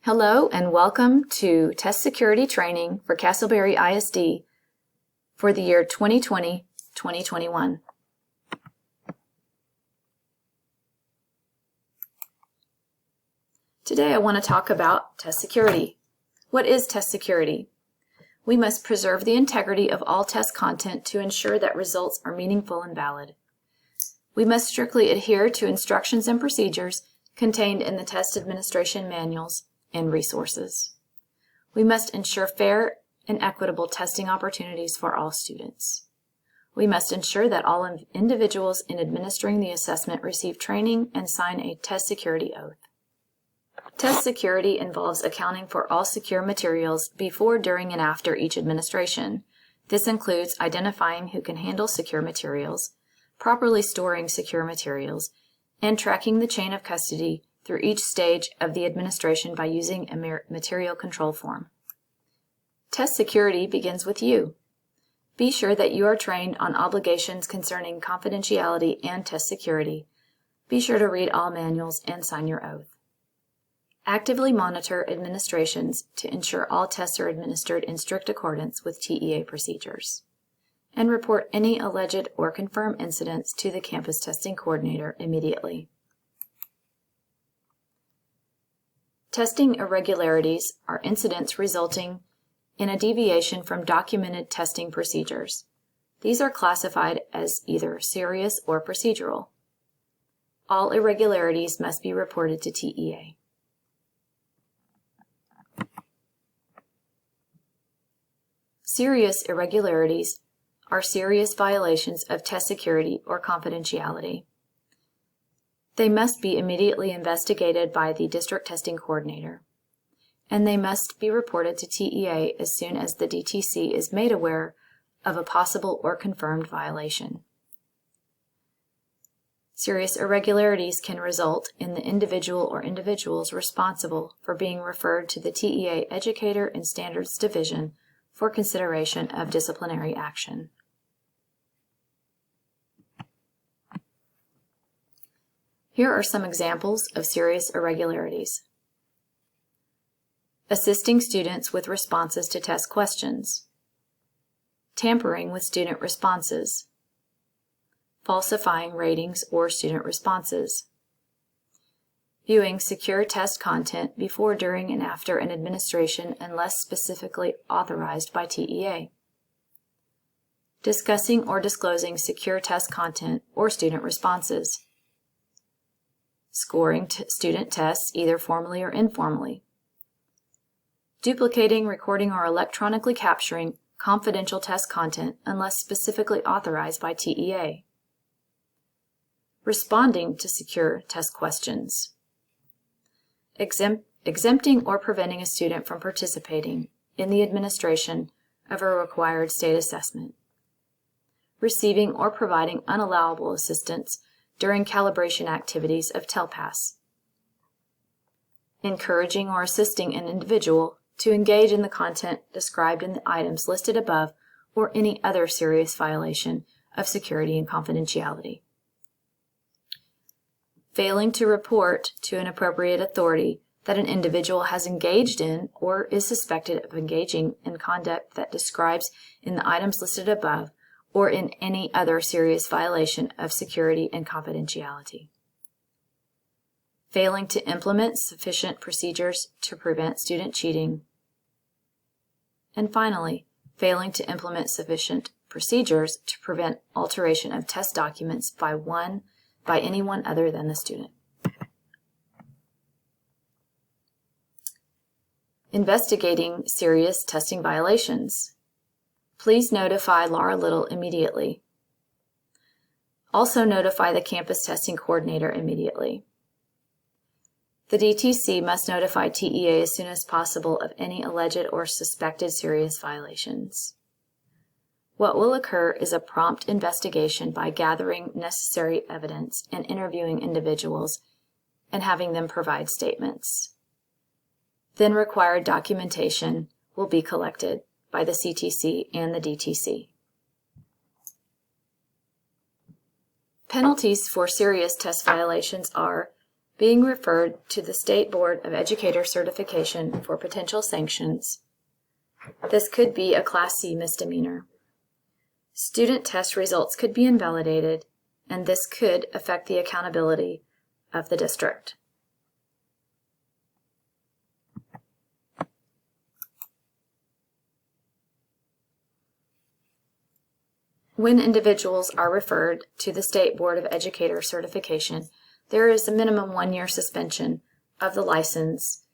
Hello and welcome to Test Security Training for Castleberry ISD for the year 2020-2021. Today I want to talk about test security. What is test security? We must preserve the integrity of all test content to ensure that results are meaningful and valid. We must strictly adhere to instructions and procedures contained in the test administration manuals and resources. We must ensure fair and equitable testing opportunities for all students. We must ensure that all individuals in administering the assessment receive training and sign a test security oath. Test security involves accounting for all secure materials before, during, and after each administration. This includes identifying who can handle secure materials, properly storing secure materials, and tracking the chain of custody through each stage of the administration by using a material control form. Test security begins with you. Be sure that you are trained on obligations concerning confidentiality and test security. Be sure to read all manuals and sign your oath. Actively monitor administrations to ensure all tests are administered in strict accordance with TEA procedures. And report any alleged or confirmed incidents to the campus testing coordinator immediately. Testing irregularities are incidents resulting in a deviation from documented testing procedures. These are classified as either serious or procedural. All irregularities must be reported to TEA. Serious irregularities are serious violations of test security or confidentiality. They must be immediately investigated by the district testing coordinator, and they must be reported to TEA as soon as the DTC is made aware of a possible or confirmed violation. Serious irregularities can result in the individual or individuals responsible for being referred to the TEA Educator and Standards Division for consideration of disciplinary action. Here are some examples of serious irregularities. Assisting students with responses to test questions. Tampering with student responses. Falsifying ratings or student responses. Viewing secure test content before, during, and after an administration unless specifically authorized by TEA. Discussing or disclosing secure test content or student responses. Scoring student tests either formally or informally. Duplicating, recording, or electronically capturing confidential test content unless specifically authorized by TEA. Responding to secure test questions. Exempting or preventing a student from participating in the administration of a required state assessment. Receiving or providing unallowable assistance during calibration activities of TELPAS. Encouraging or assisting an individual to engage in the content described in the items listed above or any other serious violation of security and confidentiality. Failing to report to an appropriate authority that an individual has engaged in or is suspected of engaging in conduct that describes in the items listed above or in any other serious violation of security and confidentiality. Failing to implement sufficient procedures to prevent student cheating. And finally, failing to implement sufficient procedures to prevent alteration of test documents by anyone other than the student. Investigating serious testing violations. Please notify Laura Little immediately. Also notify the campus testing coordinator immediately. The DTC must notify TEA as soon as possible of any alleged or suspected serious violations. What will occur is a prompt investigation by gathering necessary evidence and interviewing individuals and having them provide statements. Then required documentation will be collected by the CTC and the DTC. Penalties for serious test violations are being referred to the State Board of Educator certification for potential sanctions. This could be a Class C misdemeanor. Student test results could be invalidated, and this could affect the accountability of the district. When individuals are referred to the State Board of Educator certification, there is a minimum 1-year suspension of the license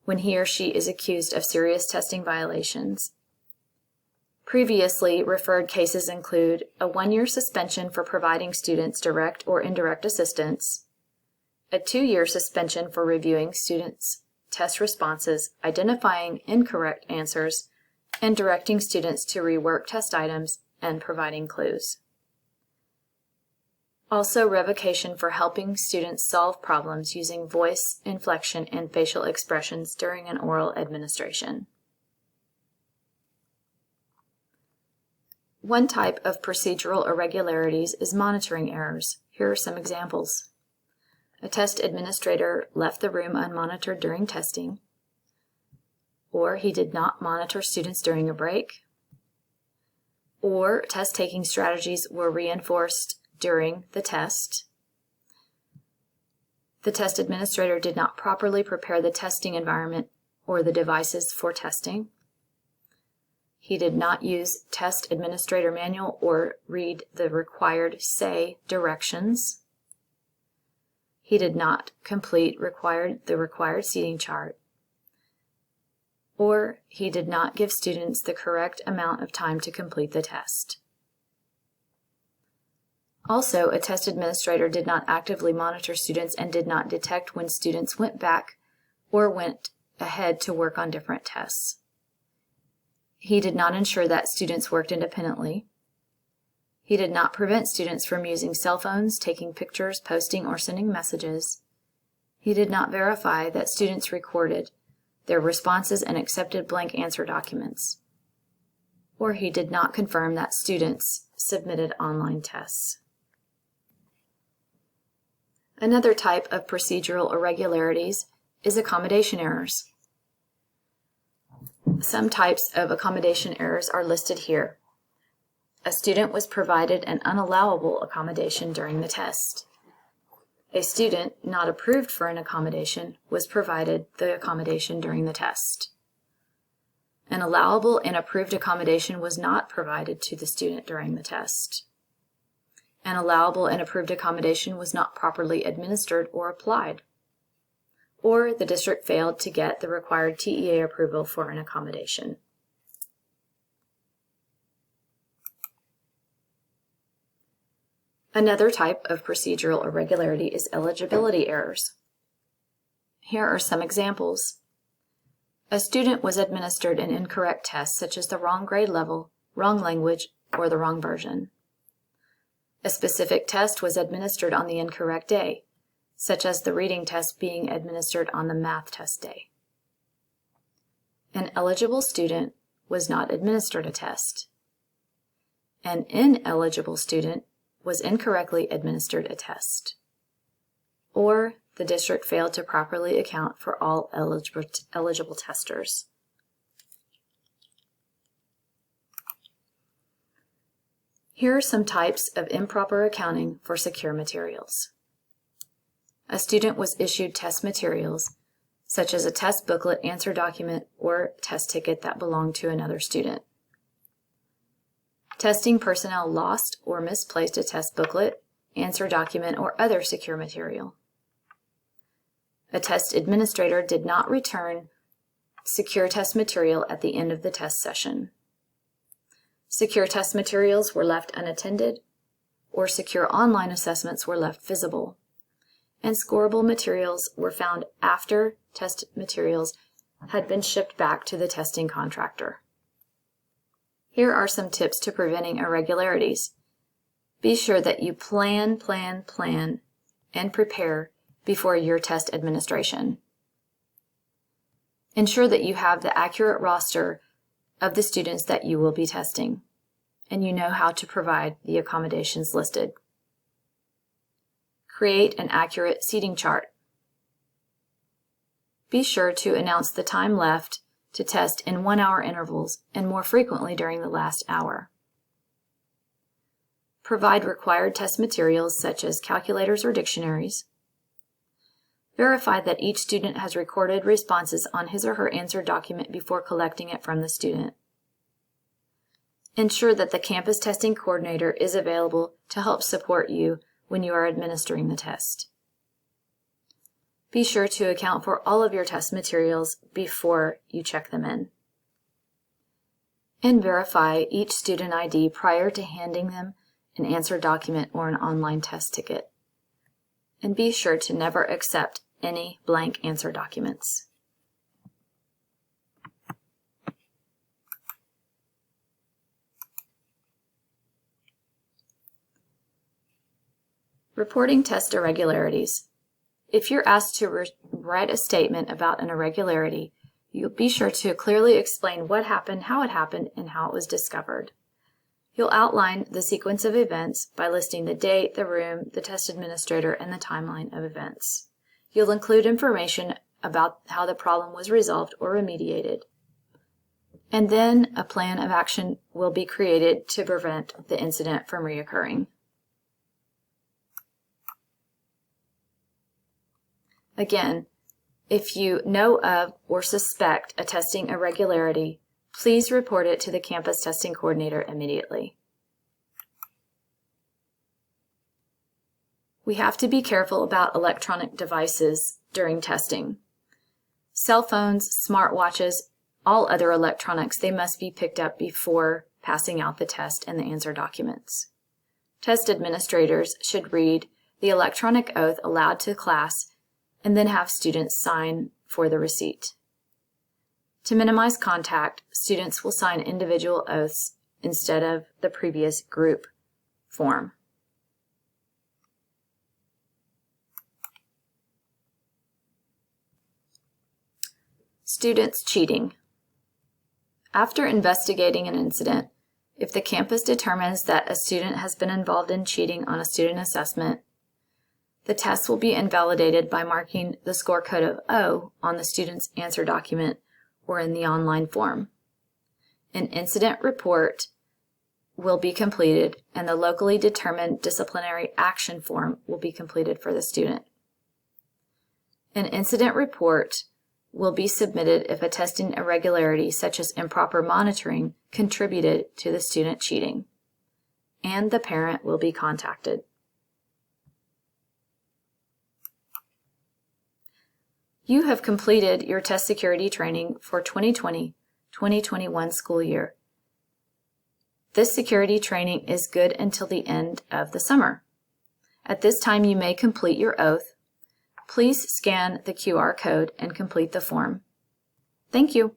when he or she is accused of serious testing violations. Previously referred cases include a 1-year suspension for providing students direct or indirect assistance, a 2-year suspension for reviewing students' test responses, identifying incorrect answers, and directing students to rework test items and providing clues. Also, revocation for helping students solve problems using voice, inflection, and facial expressions during an oral administration. One type of procedural irregularities is monitoring errors. Here are some examples. A test administrator left the room unmonitored during testing, or he did not monitor students during a break, or test-taking strategies were reinforced during the test. The test administrator did not properly prepare the testing environment or the devices for testing. He did not use test administrator manual or read the required SAY directions. He did not complete the required seating chart. Or he did not give students the correct amount of time to complete the test. Also, a test administrator did not actively monitor students and did not detect when students went back or went ahead to work on different tests. He did not ensure that students worked independently. He did not prevent students from using cell phones, taking pictures, posting, or sending messages. He did not verify that students recorded their responses and accepted blank answer documents. Or he did not confirm that students submitted online tests. Another type of procedural irregularities is accommodation errors. Some types of accommodation errors are listed here. A student was provided an unallowable accommodation during the test. A student not approved for an accommodation was provided the accommodation during the test. An allowable and approved accommodation was not provided to the student during the test. An allowable and approved accommodation was not properly administered or applied. Or the district failed to get the required TEA approval for an accommodation. Another type of procedural irregularity is eligibility errors. Here are some examples. A student was administered an incorrect test, such as the wrong grade level, wrong language, or the wrong version. A specific test was administered on the incorrect day, such as the reading test being administered on the math test day. An eligible student was not administered a test. An ineligible student was incorrectly administered a test. Or the district failed to properly account for all eligible testers. Here are some types of improper accounting for secure materials. A student was issued test materials, such as a test booklet, answer document, or test ticket that belonged to another student. Testing personnel lost or misplaced a test booklet, answer document, or other secure material. A test administrator did not return secure test material at the end of the test session. Secure test materials were left unattended, or secure online assessments were left visible, and scorable materials were found after test materials had been shipped back to the testing contractor. Here are some tips to preventing irregularities. Be sure that you plan, and prepare before your test administration. Ensure that you have the accurate roster of the students that you will be testing, and you know how to provide the accommodations listed. Create an accurate seating chart. Be sure to announce the time left to test in 1-hour intervals and more frequently during the last hour. Provide required test materials such as calculators or dictionaries. Verify that each student has recorded responses on his or her answer document before collecting it from the student. Ensure that the campus testing coordinator is available to help support you when you are administering the test. Be sure to account for all of your test materials before you check them in. And verify each student ID prior to handing them an answer document or an online test ticket. And be sure to never accept any blank answer documents. Reporting test irregularities. If you're asked to write a statement about an irregularity, you'll be sure to clearly explain what happened, how it happened, and how it was discovered. You'll outline the sequence of events by listing the date, the room, the test administrator, and the timeline of events. You'll include information about how the problem was resolved or remediated. And then a plan of action will be created to prevent the incident from reoccurring. Again, if you know of or suspect a testing irregularity, please report it to the campus testing coordinator immediately. We have to be careful about electronic devices during testing. Cell phones, smartwatches, all other electronics, they must be picked up before passing out the test and the answer documents. Test administrators should read the electronic oath aloud to class and then have students sign for the receipt. To minimize contact, students will sign individual oaths instead of the previous group form. Students cheating. After investigating an incident, if the campus determines that a student has been involved in cheating on a student assessment, the test will be invalidated by marking the score code of O on the student's answer document or in the online form. An incident report will be completed and the locally determined disciplinary action form will be completed for the student. An incident report will be submitted if a testing irregularity such as improper monitoring contributed to the student cheating, and the parent will be contacted. You have completed your test security training for 2020-2021 school year. This security training is good until the end of the summer. At this time, you may complete your oath. Please scan the QR code and complete the form. Thank you.